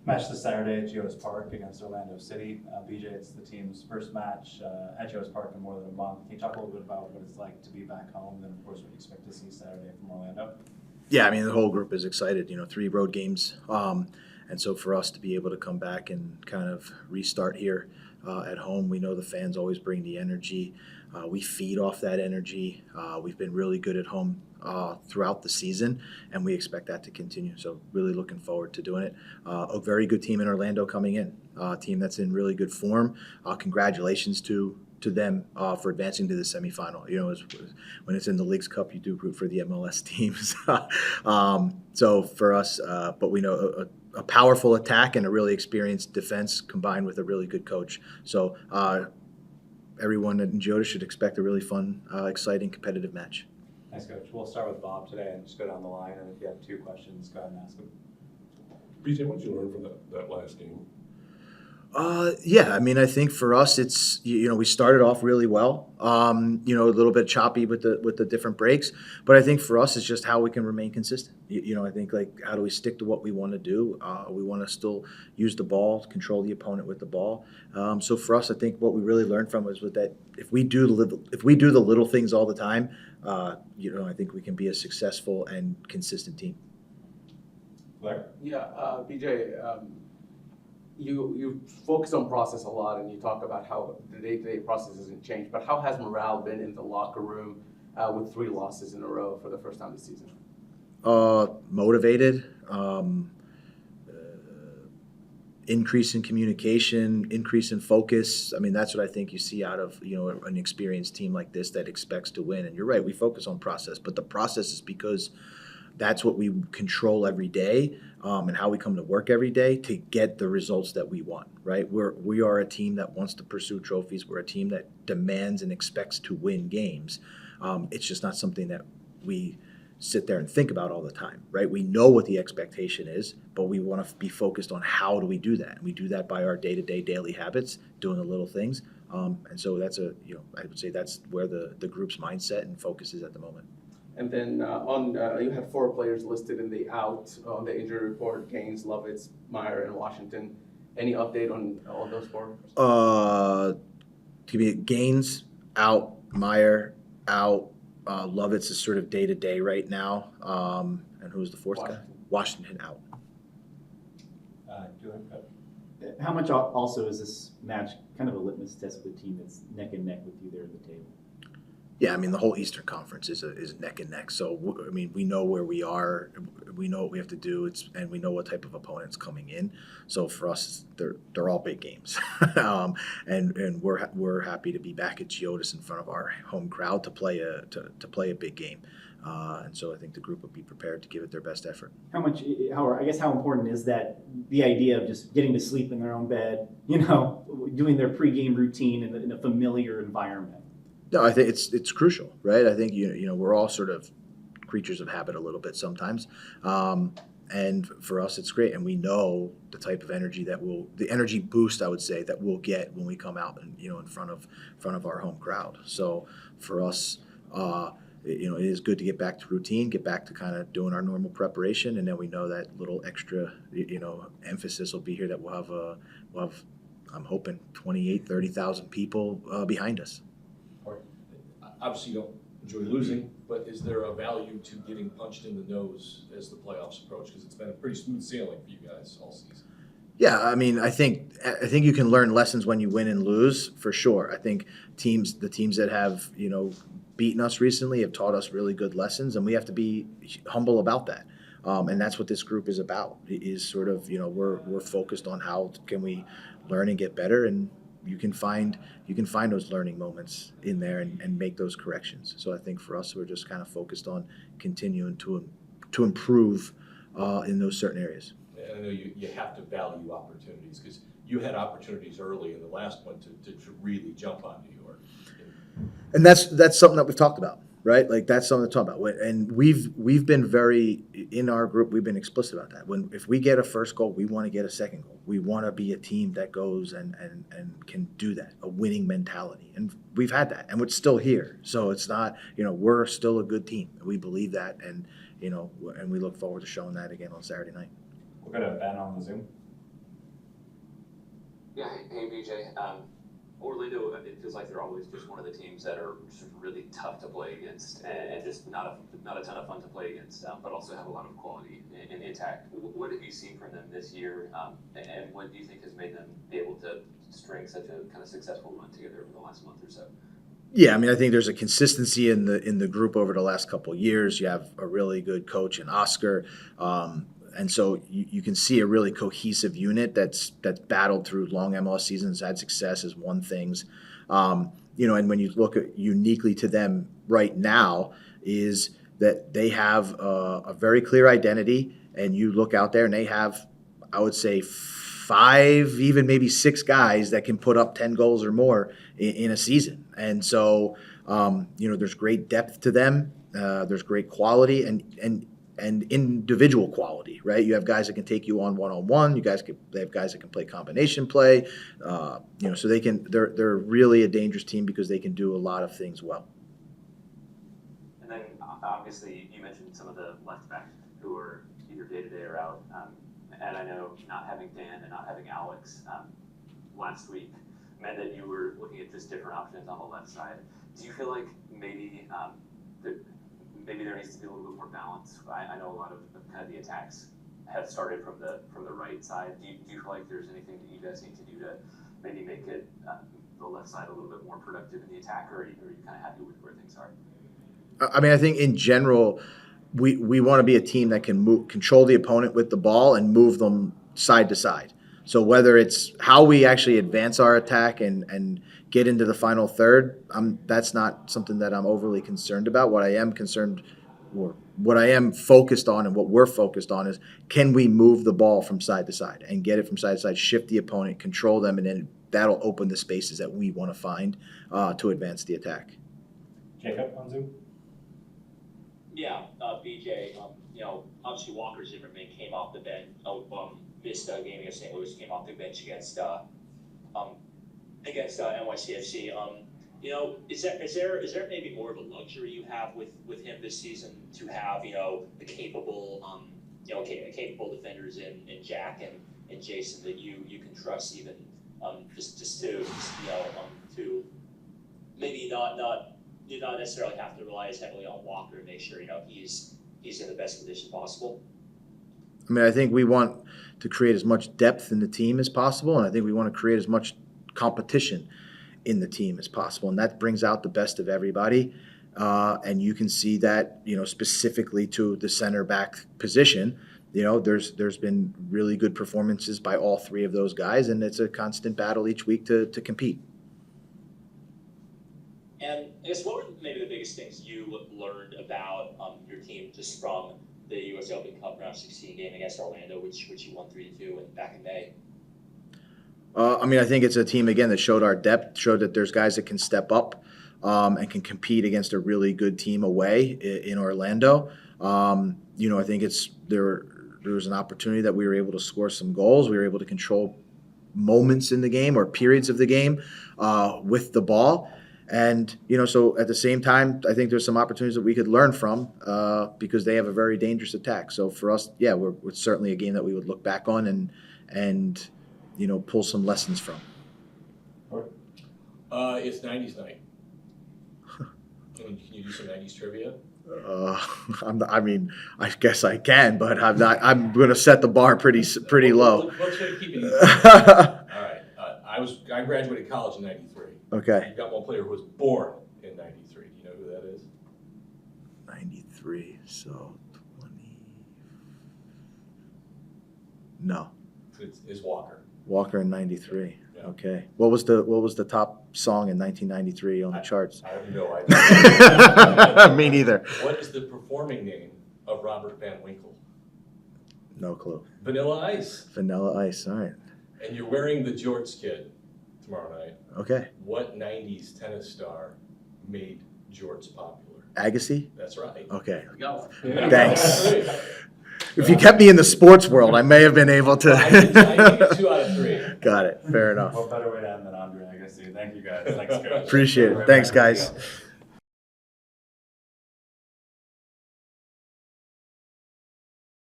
Match this Saturday at Geo's Park against Orlando City. BJ, it's the team's first match at Geo's Park in more than a month. Can you talk a little bit about what it's like to be back home, and then of course what you expect to see Saturday from Orlando? Yeah, I mean, the whole group is excited, 3 road games. And so for us to be able to come back and kind of restart here at home, we know the fans always bring the energy. We feed off that energy. We've been really good at home throughout the season, and we expect that to continue. So really looking forward to doing it. A very good team in Orlando coming in, a team that's in really good form. Congratulations to them for advancing to the semifinal. When it's in the Leagues Cup, you do root for the MLS teams. So for us, but we know a powerful attack and a really experienced defense combined with a really good coach. So everyone in Geodis should expect a really fun, exciting, competitive match. Thanks, Coach. We'll start with Bob today and just go down the line, and if you have 2 questions, go ahead and ask them. BJ, what did you learn from that last game? Yeah, I mean, I think for us, it's we started off really well. A little bit choppy with the different breaks, but I think for us, it's just how we can remain consistent. I think like how do we stick to what we want to do? We want to still use the ball, control the opponent with the ball. So for us, I think what we really learned from was with that if we do the little things all the time, I think we can be a successful and consistent team. Blair? Yeah, BJ. You focus on process a lot, and you talk about how the day-to-day process hasn't changed, but how has morale been in the locker room with 3 losses in a row for the first time this season? Motivated, increase in communication, increase in focus. I mean, that's what I think you see out of an experienced team like this that expects to win. And you're right, we focus on process, but the process is because that's what we control every day, and how we come to work every day to get the results that we want, right? We are a team that wants to pursue trophies. We're a team that demands and expects to win games. It's just not something that we sit there and think about all the time, right? We know what the expectation is, but we want to be focused on how do we do that. And we do that by our day-to-day daily habits, doing the little things. And so that's I would say that's where the group's mindset and focus is at the moment. And then you had 4 players listed in the out on the injury report: Gaines, Lovitz, Meyer, and Washington. Any update on all those 4? To be Gaines out, Meyer out, Lovitz is sort of day to day right now. And who's the 4th guy? Washington out. How much also is this match kind of a litmus test with a team that's neck and neck with you there at the table? Yeah, I mean, the whole Eastern Conference is neck and neck. So, I mean, we know where we are. We know what we have to do. And we know what type of opponents coming in. So for us, they're all big games. And we're happy to be back at Geodis in front of our home crowd to play a big game. And so I think the group will be prepared to give it their best effort. How important is that, the idea of just getting to sleep in their own bed, doing their pregame routine in a familiar environment? No, I think it's crucial, right? I think we're all sort of creatures of habit a little bit sometimes, and for us it's great, and we know the type of energy the energy boost I would say that we'll get when we come out and in front of our home crowd. So for us, it is good to get back to routine, get back to kind of doing our normal preparation, and then we know that little extra emphasis will be here that we'll have I'm hoping 30,000 people behind us. Obviously, you don't enjoy losing, but is there a value to getting punched in the nose as the playoffs approach? Because it's been a pretty smooth sailing for you guys all season. Yeah, I mean, I think you can learn lessons when you win and lose, for sure. I think the teams that have beaten us recently have taught us really good lessons, and we have to be humble about that. And that's what this group is about. Is sort of we're focused on how can we learn and get better, and you can find those learning moments in there and make those corrections. So I think for us, we're just kind of focused on continuing to improve in those certain areas. And I know you have to value opportunities, because you had opportunities early in the last one to really jump on New York. And that's something that we've talked about, right? Like that's something to talk about. And we've been very, in our group, we've been explicit about that. If we get a first goal, we want to get a second goal. We want to be a team that goes and can do that, a winning mentality. And we've had that, and it's still here. So it's not, we're still a good team. We believe that, and we look forward to showing that again on Saturday night. We're going to Ben on the Zoom. Yeah, hey BJ. Orlando, it feels like they're always just one of the teams that are just really tough to play against, and just not a ton of fun to play against, but also have a lot of quality in the attack. What have you seen from them this year, and what do you think has made them be able to string such a kind of successful run together over the last month or so? Yeah, I mean, I think there's a consistency in the group over the last couple of years. You have a really good coach in Oscar, and so you can see a really cohesive unit that's battled through long MLS seasons, had success, has won things. And when you look at uniquely to them right now, is that they have a very clear identity, and you look out there and they have, I would say, 5, even maybe 6 guys that can put up 10 goals or more in a season. And so, there's great depth to them. There's great quality and individual quality, right? You have guys that can take you on one-on-one. They have guys that can play combination play. So they're really a dangerous team because they can do a lot of things well. And then obviously you mentioned some of the left backs who are either day to day or out. And I know not having Dan and not having Alex last week meant that you were looking at just different options on the left side. Do you feel like maybe there needs to be a little bit more balance? I know a lot of kind of the attacks have started from the right side. Do you feel like there's anything that you guys need to do to maybe make it the left side a little bit more productive in the attack, or are you kind of happy with where things are? I mean, I think in general, we want to be a team that can control the opponent with the ball and move them side to side. So whether it's how we actually advance our attack and get into the final third, that's not something that I'm overly concerned about. What I am concerned, or what I am focused on, and what we're focused on is, can we move the ball from side to side and get it from side to side, shift the opponent, control them, and then that'll open the spaces that we want to find to advance the attack. Jacob on Zoom? Yeah, BJ, obviously Walker Zimmerman came off the bench, missed a game against St. Louis, came off the bench against NYCFC. Is there maybe more of a luxury you have with him this season to have, the capable, capable defenders in Jack and Jason that you can trust even, just to maybe not necessarily have to rely as heavily on Walker to make sure he's in the best condition possible? I mean, I think we want to create as much depth in the team as possible, and I think we want to create as much competition in the team as possible, and that brings out the best of everybody. And you can see that, specifically to the center back position. There's been really good performances by all 3 of those guys, and it's a constant battle each week to compete. And I guess what were maybe the biggest things you learned about your team just from the U.S. Open Cup round 16 game against Orlando, which you won 3-2 back in May? I think it's a team, again, that showed our depth, showed that there's guys that can step up and can compete against a really good team away in Orlando. I think there was an opportunity that we were able to score some goals. We were able to control moments in the game or periods of the game with the ball. And, so at the same time, I think there's some opportunities that we could learn from because they have a very dangerous attack. So for us, yeah, it's certainly a game that we would look back on and pull some lessons from. It's 90s night. Can you do some 90s trivia? I guess I can, but I'm not. I'm going to set the bar pretty low. Let's try to keep it easy. All right. I graduated college in 93. Okay. You've got one player who was born in 93. Do you know who that is? 93. So 20. No. It's Walker. Walker in 93. Yeah. Okay. What was the top song in 1993 on the charts? I have no idea. Me neither. What is the performing name of Robert Van Winkle? No clue. Vanilla Ice. Vanilla Ice. All right. And you're wearing the Jorts kit tomorrow night. Okay. What 90s tennis star made jorts popular? Agassi? That's right. Okay. Go. Thanks. If you kept me in the sports world, I may have been able to. I give you 2 out of 3. Got it. Fair enough. What better way to end than Andre Agassi? Thank you guys. Thanks, Coach. Appreciate it. Thanks, guys.